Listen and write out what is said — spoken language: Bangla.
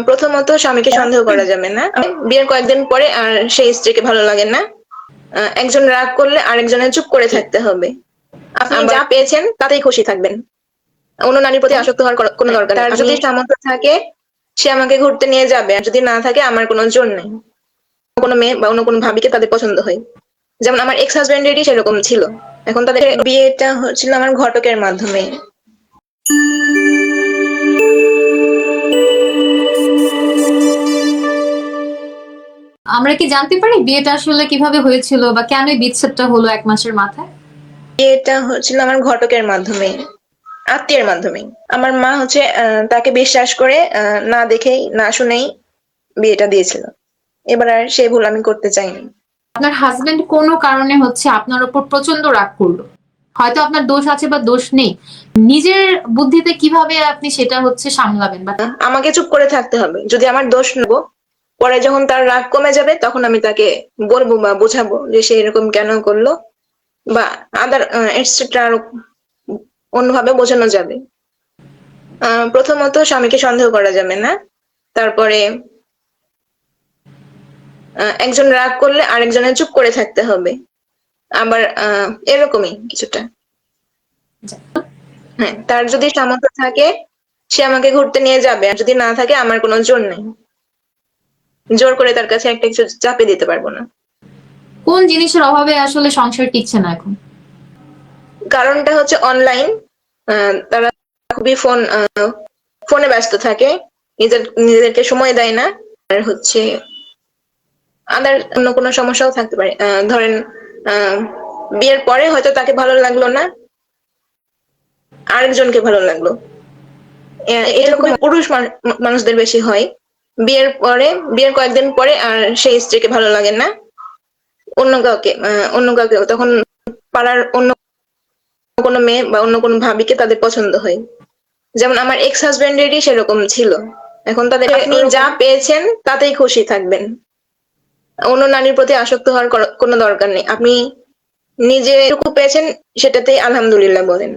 প্রথমত স্বামীকে সন্দেহ করা যাবে না। বিয়ের কয়েকদিন পরে আর সেই স্ত্রীকে ভালো লাগে না। একজন রাগ করলে আরেকজনের চুপ করে থাকতে হবে। আপনি যা পেয়েছেন তাতেই খুশি থাকবেন। অন্য নারীর প্রতি আসক্ত হওয়ার কোনো দরকার নেই। তার যদি সামর্থ্য থাকে সে আমাকে ঘুরতে নিয়ে যাবে, আর যদি না থাকে আমার কোনো জোর নেই। কোনো মেয়ে বা অন্য কোনো ভাবিকে তাদের পছন্দ হয়, যেমন আমার এক্স হাজবেন্ডেরই সেরকম ছিল। এখন তাদের বিয়েটা হচ্ছিল আমার ঘটকের মাধ্যমে। আমরা কি জানতে পারি বিয়েটা আসলে কিভাবে হয়েছিল বা কেন এই বিচ্ছেদটা হলো ১ মাসের মাথায়? বিয়েটা হচ্ছিল আমার ঘটকের মাধ্যমে, আত্মীয়ের মাধ্যমে। আমার মা হচ্ছে তাকে বিশ্বাস করে না দেখেই না শুনেই বিয়েটা দিয়েছিল। এবার আর সেই ভুল আমি করতে চাইনি। আপনার হাসব্যান্ড কোনো কারণে হচ্ছে আপনার উপর প্রচন্ড রাগ করলো। হয়তো আপনার দোষ আছে বা দোষ নেই। নিজের বুদ্ধিতে কিভাবে আপনি সেটা হচ্ছে সামলাবেন বা আমাকে চুপ করে থাকতে হবে। যদি আমার দোষ নেবো, পরে যখন তার রাগ কমে যাবে তখন আমি তাকে বলবো বা বোঝাবো যে সে এরকম কেন করলো, বা আদার এটসেট্রা আরো অন্যভাবে বোঝানো যাবে। প্রথমত স্বামীকে সন্দেহ করা যাবে না। তারপরে একজন রাগ করলে আরেকজনের চুপ করে থাকতে হবে। আবার এরকমই কিছুটা। হ্যাঁ, তার যদি সামর্থ্য থাকে সে আমাকে ঘুরতে নিয়ে যাবে, আর যদি না থাকে আমার কোনো জোর নেই। জোর করে তার কাছে একটা কিছু চাপিয়ে দিতে পারবো না। কোন জিনিসের অভাবে আসলে সংসার টিকছে না এখন? কারণটা হচ্ছে অনলাইন। তারা খুবই ফোনে ব্যস্ত থাকে, নিজেদেরকে সময় দেয় না। আর হচ্ছে আদার অন্য কোনো সমস্যাও থাকতে পারে। ধরেন বিয়ের পরে হয়তো তাকে ভালো লাগলো না, আরেকজনকে ভালো লাগলো। এরকম পুরুষ মানুষদের বেশি হয়। বিয়ের কয়েকদিন পরে আর সেই স্ত্রীকে ভালো লাগে না, অন্য কাউকে তখন পাড়ার অন্য কোনো মেয়ে বা অন্য কোনো ভাবিকে তাদের পছন্দ হয়, যেমন আমার এক্স হাজবেন্ডেরই সেরকম ছিল। এখন তাদের আপনি যা পেয়েছেন তাতেই খুশি থাকবেন। অন্য নারীর প্রতি আসক্ত হওয়ার কোনো দরকার নেই। আপনি নিজে যেটুকু পেয়েছেন সেটাতেই আলহামদুলিল্লাহ বলেন।